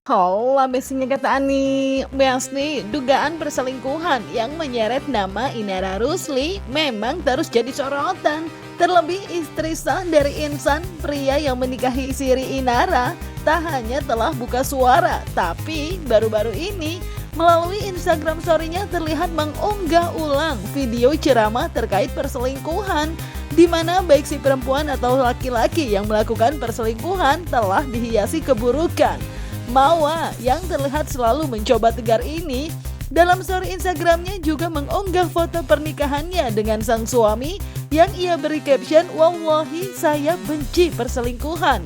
Hola, besinya kata Ani. Besti, dugaan perselingkuhan yang menyeret nama Inara Rusli memang terus jadi sorotan. Terlebih istri sah dari Insan, pria yang menikahi Siri Inara, tak hanya telah buka suara, tapi baru-baru ini melalui Instagram story-nya terlihat mengunggah ulang video ceramah terkait perselingkuhan, di mana baik si perempuan atau laki-laki yang melakukan perselingkuhan telah dihiasi keburukan. Mawa yang terlihat selalu mencoba tegar ini dalam story Instagramnya juga mengunggah foto pernikahannya dengan sang suami yang ia beri caption, "Wallahi saya benci perselingkuhan."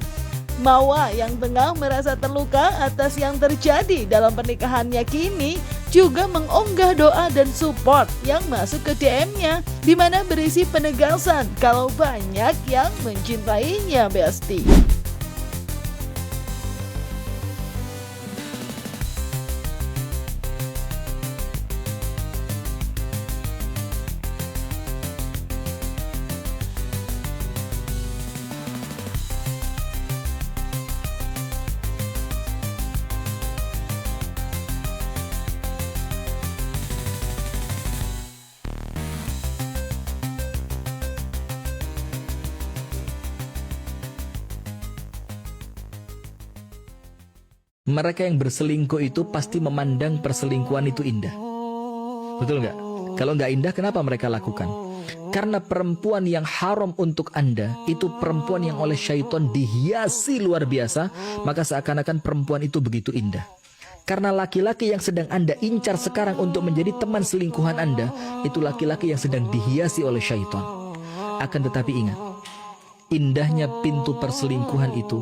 Mawa yang tengah merasa terluka atas yang terjadi dalam pernikahannya kini juga mengunggah doa dan support yang masuk ke DM-nya, di mana berisi penegasan kalau banyak yang mencintainya, Besti. Mereka yang berselingkuh itu pasti memandang perselingkuhan itu indah. Betul nggak? Kalau nggak indah, kenapa mereka lakukan? Karena perempuan yang haram untuk Anda itu perempuan yang oleh syaitan dihiasi luar biasa, maka seakan-akan perempuan itu begitu indah. Karena laki-laki yang sedang Anda incar sekarang untuk menjadi teman selingkuhan Anda, itu laki-laki yang sedang dihiasi oleh syaitan. Akan tetapi ingat, indahnya pintu perselingkuhan itu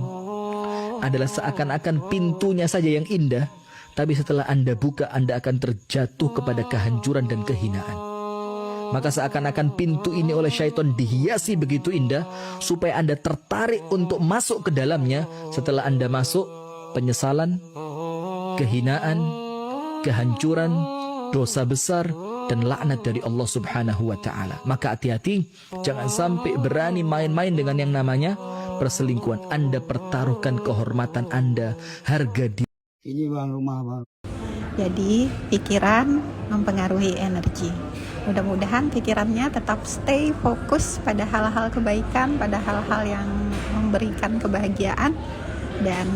adalah seakan-akan pintunya saja yang indah, tapi setelah Anda buka, Anda akan terjatuh kepada kehancuran dan kehinaan. Maka seakan-akan pintu ini oleh syaitan dihiasi begitu indah, supaya Anda tertarik untuk masuk ke dalamnya. Setelah Anda masuk, penyesalan, kehinaan, kehancuran, dosa besar, dan laknat dari Allah Subhanahu wa Ta'ala. Maka hati-hati, jangan sampai berani main-main dengan yang namanya perselingkuhan. Anda pertaruhkan kehormatan Anda, harga diri. Ini bang, rumah bang. Jadi pikiran mempengaruhi energi. Mudah-mudahan pikirannya tetap stay fokus pada hal-hal kebaikan, pada hal-hal yang memberikan kebahagiaan. Dan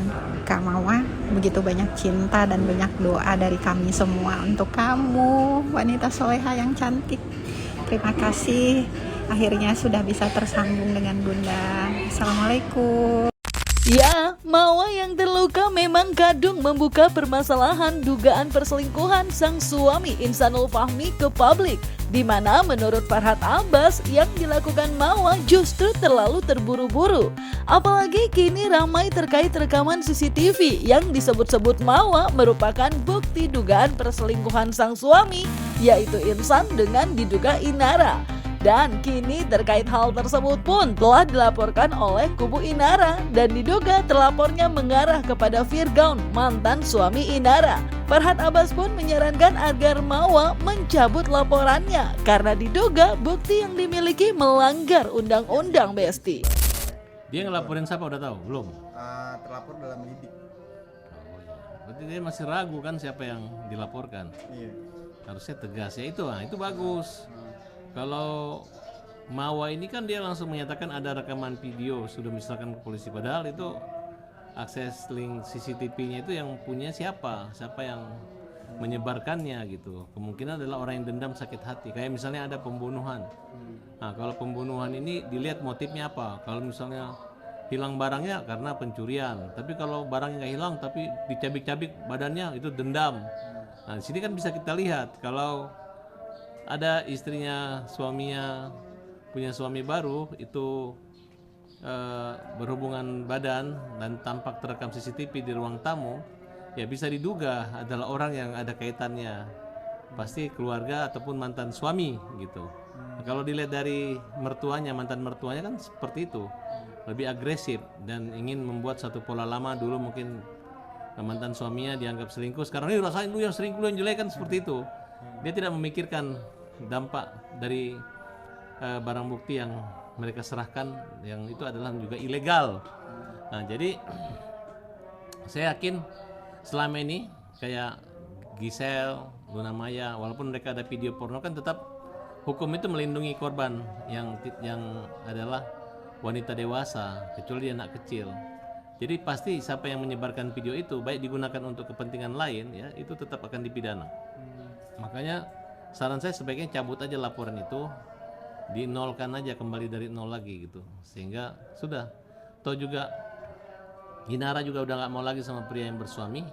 Kak Mawa, begitu banyak cinta dan banyak doa dari kami semua untuk kamu, wanita soleha yang cantik. Terima kasih, akhirnya sudah bisa tersambung dengan Bunda. Assalamualaikum. Ya, Mawa yang terluka memang kadung membuka permasalahan dugaan perselingkuhan sang suami Insanul Fahmi ke publik, di mana menurut Farhad Abbas yang dilakukan Mawa justru terlalu terburu-buru. Apalagi kini ramai terkait rekaman CCTV yang disebut-sebut Mawa merupakan bukti dugaan perselingkuhan sang suami, yaitu Insan dengan diduga Inara. Dan kini terkait hal tersebut pun telah dilaporkan oleh kubu Inara dan diduga terlapornya mengarah kepada Firgaun, mantan suami Inara. Farhad Abbas pun menyarankan agar Mawa mencabut laporannya karena diduga bukti yang dimiliki melanggar undang-undang, Besti. Dia ngelaporin siapa udah tahu? Belum? Terlapor dalam lidik. Oh iya. Berarti dia masih ragu kan siapa yang dilaporkan? Iya. Harusnya tegas ya itu, itu bagus. Kalau Mawa ini kan dia langsung menyatakan ada rekaman video sudah misalkan ke polisi, padahal itu akses link CCTV-nya itu yang punya siapa yang menyebarkannya gitu. Kemungkinan adalah orang yang dendam sakit hati. Kayak misalnya ada pembunuhan. Nah kalau pembunuhan ini dilihat motifnya apa. Kalau misalnya hilang barangnya karena pencurian, tapi kalau barangnya nggak hilang tapi dicabik-cabik badannya, itu dendam. Nah di sini kan bisa kita lihat kalau ada istrinya, suaminya punya suami baru itu berhubungan badan dan tampak terekam CCTV di ruang tamu, ya bisa diduga adalah orang yang ada kaitannya, pasti keluarga ataupun mantan suami gitu. Nah, kalau dilihat dari mertuanya, mantan mertuanya kan seperti itu, lebih agresif dan ingin membuat satu pola lama. Dulu mungkin mantan suaminya dianggap selingkuh, sekarang ini rasain lu yang selingkuh, lu yang jelek, kan seperti itu. Dia tidak memikirkan dampak dari barang bukti yang mereka serahkan, yang itu adalah juga ilegal. Nah jadi saya yakin selama ini kayak Gisel, Luna Maya, walaupun mereka ada video porno kan tetap hukum itu melindungi korban yang adalah wanita dewasa, kecuali dia anak kecil. Jadi pasti siapa yang menyebarkan video itu baik digunakan untuk kepentingan lain ya, itu tetap akan dipidana. Makanya saran saya sebaiknya cabut aja laporan itu, dinolkan aja, kembali dari nol lagi gitu. Sehingga sudah. Toh juga Inara juga udah nggak mau lagi sama pria yang bersuami.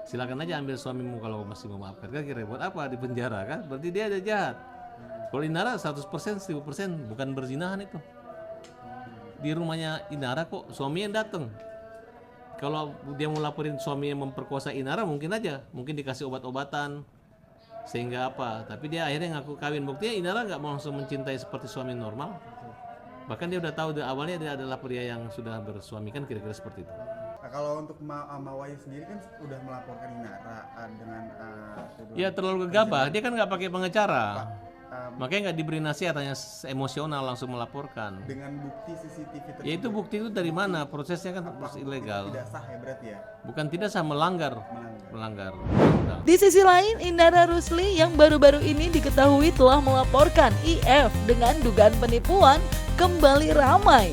Silakan aja ambil suamimu kalau masih memaafkan. Kira-kira buat apa di penjara kan? Berarti dia ada jahat. Kalau Inara 100%, 1000% bukan berzinahan itu. Di rumahnya Inara kok suami yang datang. Kalau dia mau laporin suami yang memperkosa Inara mungkin aja, mungkin dikasih obat-obatan sehingga apa. Tapi dia akhirnya ngaku kawin. Buktinya Inara nggak mau langsung mencintai seperti suami normal. Bahkan dia udah tahu awalnya dia adalah pria yang sudah bersuami, kan kira-kira seperti itu. Nah, kalau untuk Mawayu sendiri kan udah melaporkan Inara dengan tuduhan. Ya terlalu gegabah, dia kan nggak pakai pengacara. Makanya nggak diberi nasihat, hanya emosional langsung melaporkan. Dengan bukti CCTV tersebut. Ya itu bukti itu dari mana? Prosesnya kan proses ilegal. Tidak sah ya berarti ya? Bukan tidak sah, melanggar. Di sisi lain, Inara Rusli yang baru-baru ini diketahui telah melaporkan IF dengan dugaan penipuan kembali ramai.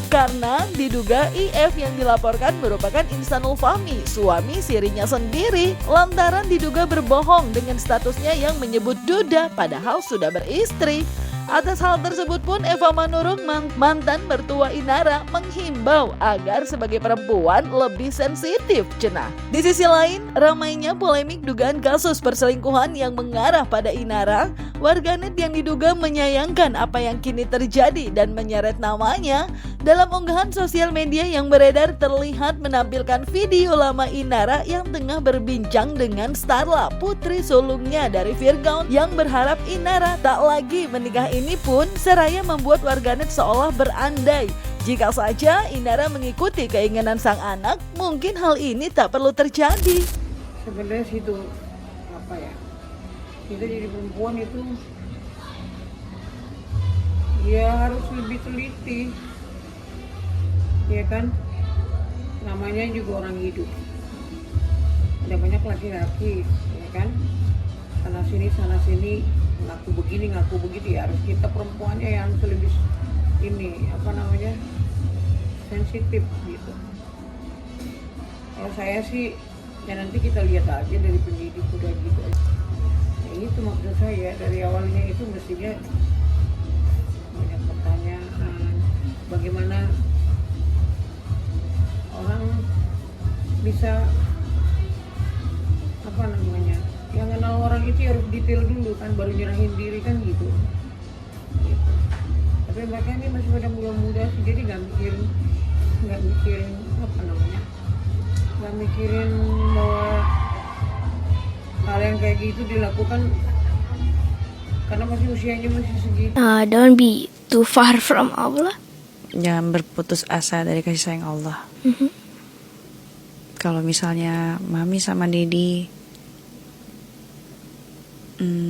Karena diduga IF yang dilaporkan merupakan Ihsanul Fahmi, suami sirinya sendiri, lantaran diduga berbohong dengan statusnya yang menyebut duda padahal sudah beristri. Atas hal tersebut pun Eva Manurung, mantan mertua Inara, menghimbau agar sebagai perempuan lebih sensitif, cenah. Di sisi lain, ramainya polemik dugaan kasus perselingkuhan yang mengarah pada Inara, warganet yang diduga menyayangkan apa yang kini terjadi dan menyeret namanya. Dalam unggahan sosial media yang beredar terlihat menampilkan video lama Inara yang tengah berbincang dengan Starla, putri sulungnya dari Virgaun, yang berharap Inara tak lagi menikah. Ini pun seraya membuat warganet seolah berandai jika saja Inara mengikuti keinginan sang anak, mungkin hal ini tak perlu terjadi. Sebenarnya situ apa ya, kita jadi perempuan itu ya harus lebih teliti, ya kan, namanya juga orang hidup, ada banyak laki-laki, ya kan, sana sini ngaku begini ngaku begitu, ya harus kita perempuannya yang lebih ini apa namanya, sensitif gitu. Kalau saya sih ya nanti kita lihat aja dari pendidik udah gitu. Ya itu maksud saya, dari awalnya itu mestinya banyak pertanyaan, bagaimana orang bisa apa namanya, yang kenal orang itu harus detail dulu kan, baru nyerahin diri kan gitu. Tapi mereka ini masih pada muda-muda sih, jadi nggak mikirin apa namanya, nggak mikirin bahwa hal yang kayak gitu dilakukan karena masih usianya masih segitu. Don't be too far from Allah. Jangan berputus asa dari kasih sayang Allah. Kalau misalnya Mami sama Dedi,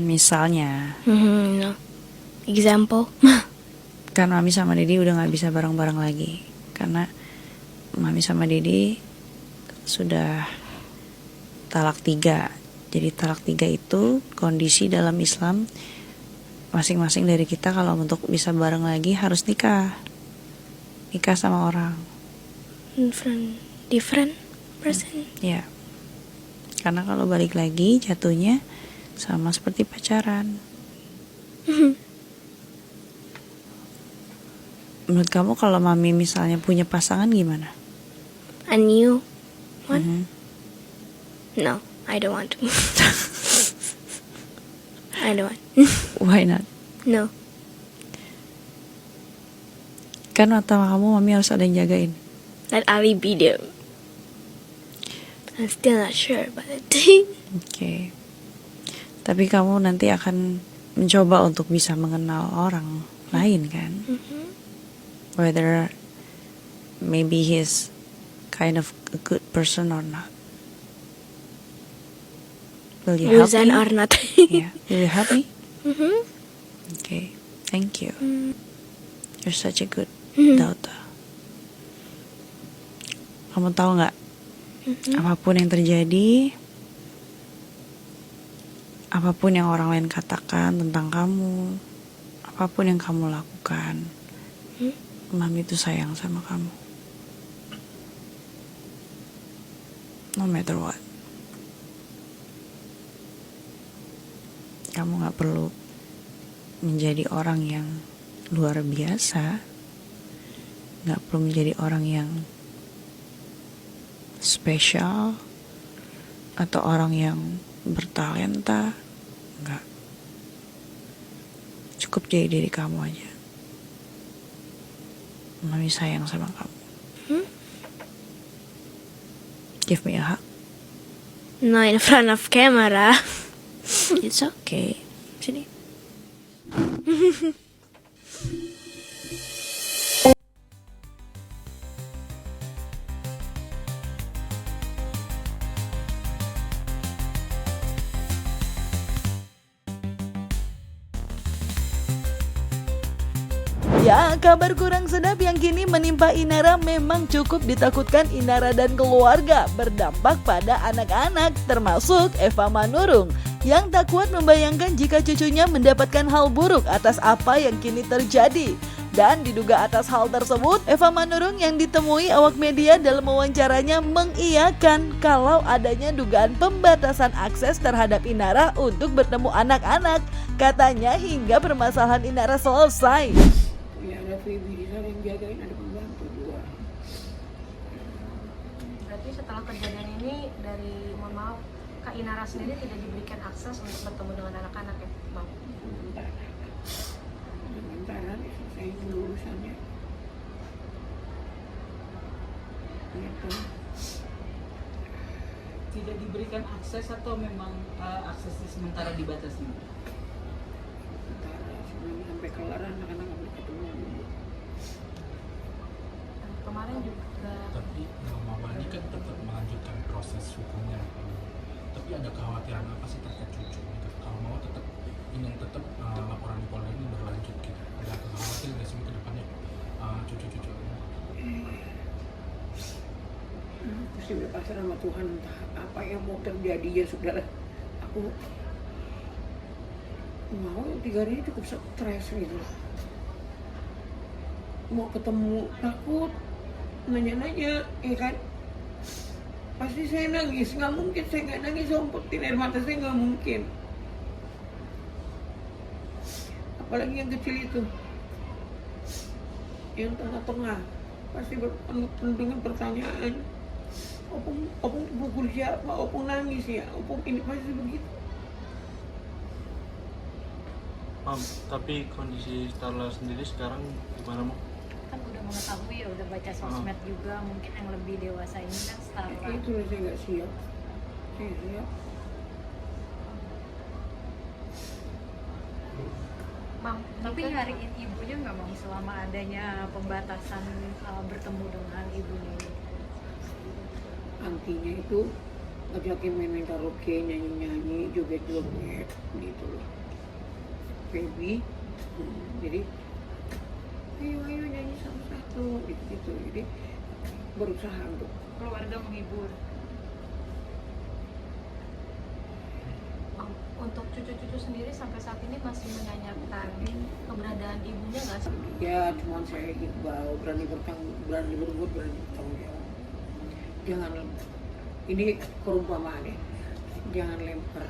misalnya, No. Example. kan Mami sama Dedi udah nggak bisa bareng-bareng lagi karena Mami sama Dedi sudah talak 3. Jadi talak 3 itu kondisi dalam Islam, masing-masing dari kita kalau untuk bisa bareng lagi harus nikah sama orang. Different person. Ya, karena kalau balik lagi jatuhnya sama seperti pacaran. Menurut kamu kalau Mami misalnya punya pasangan gimana? A new one? No, I don't want to. I don't want. Why not? No. Kan mata kamu Mami harus ada yang jagain. Let Ali be there. I'm still not sure about it. Oke. Tapi kamu nanti akan mencoba untuk bisa mengenal orang lain kan? Whether maybe he's kind of a good person or not. Will you help me? Or not. Yeah. Will you help me? Okay. Thank you. You're such a good daughter. Kamu tahu nggak? Apapun yang terjadi, apapun yang orang lain katakan tentang kamu, apapun yang kamu lakukan, Mami tuh sayang sama kamu. No matter what. Kamu gak perlu menjadi orang yang luar biasa, gak perlu menjadi orang yang spesial atau orang yang bertalenta. Enggak. Cukup jadi diri kamu aja. Mami sayang sama kamu. Give me a hug. Not in front of camera. It's okay. Sini. Ya, kabar kurang sedap yang kini menimpa Inara memang cukup ditakutkan Inara dan keluarga, berdampak pada anak-anak termasuk Eva Manurung yang tak kuat membayangkan jika cucunya mendapatkan hal buruk atas apa yang kini terjadi. Dan diduga atas hal tersebut, Eva Manurung yang ditemui awak media dalam wawancaranya mengiyakan kalau adanya dugaan pembatasan akses terhadap Inara untuk bertemu anak-anak. Katanya hingga permasalahan Inara selesai. Ya ada Feby di sana yang jagain, ada pembantu juga. Berarti setelah kejadian ini dari, mohon maaf, Kak Inara sendiri tidak diberikan akses untuk bertemu dengan anak-anak ya, Bang? Sementara saya dulu urusannya. Gitu. Tidak diberikan akses atau memang aksesnya sementara dibatasi? Sementara sebelum sampai kelar anak-anak nggak boleh ketemu. Kemarin juga. Tapi Mama ini kan tetap melanjutkan proses hukumnya. Tapi ada kekhawatiran apa sih terkait cucu? Gitu. Kalau mau tetap ingin tetap laporan di Polda ini berlanjut gitu. Ada kekhawatiran nggak sih ke depannya cucu-cucu? Pasti berpasrah sama Tuhan, entah apa yang mau terjadi ya saudara. Aku mau 3 hari ini cukup stres gitu. Mau ketemu takut, nanya-nanya, ya kan? Pasti saya nangis, nggak mungkin saya nggak nangis, umpetin air mata saya nggak mungkin. Apalagi yang kecil itu, yang tengah-tengah, pasti penuh dengan pertanyaan. Opung pukul siapa? Opung nangis ya? Opung ini pasti begitu. Mam, tapi kondisi Starla sendiri sekarang gimana, Mam? Kan udah mengetahui ya, udah baca sosmed juga, mungkin yang lebih dewasa ini kan Starla. Itu saya nggak siap. Saya siap. Mam, tapi nyariin ibunya nggak, Mam, selama adanya pembatasan bertemu dengan ibunya ini? Antinya itu ngajakin main karaoke, nyanyi-nyanyi, joget-joget gitu loh. Baby, jadi ayo nyanyi satu-satu gitu. Jadi berusaha untuk Keluarga menghibur. Untuk cucu-cucu sendiri sampai saat ini masih menanyakan keberadaan ibunya nggak sih? ya cuman saya iqbal, berani berbuat, berani bertanggung jawab. Jangan, ini perumpamaan ya, jangan lempar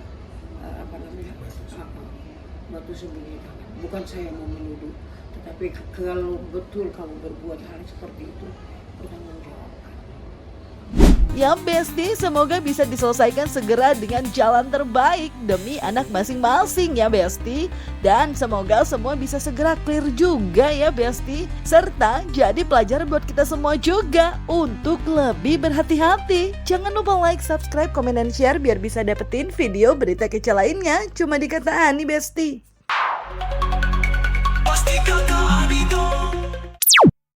batu sembunyi tangan. Bukan saya mau menuduh, tetapi kalau betul kamu berbuat hal seperti itu, bertanggung jawab. Ya Besti, semoga bisa diselesaikan segera dengan jalan terbaik demi anak masing-masing ya Besti. Dan semoga semua bisa segera clear juga ya Besti. Serta jadi pelajaran buat kita semua juga untuk lebih berhati-hati. Jangan lupa like, subscribe, komen, dan share biar bisa dapetin video berita kece lainnya cuma di Kata Ani Besti.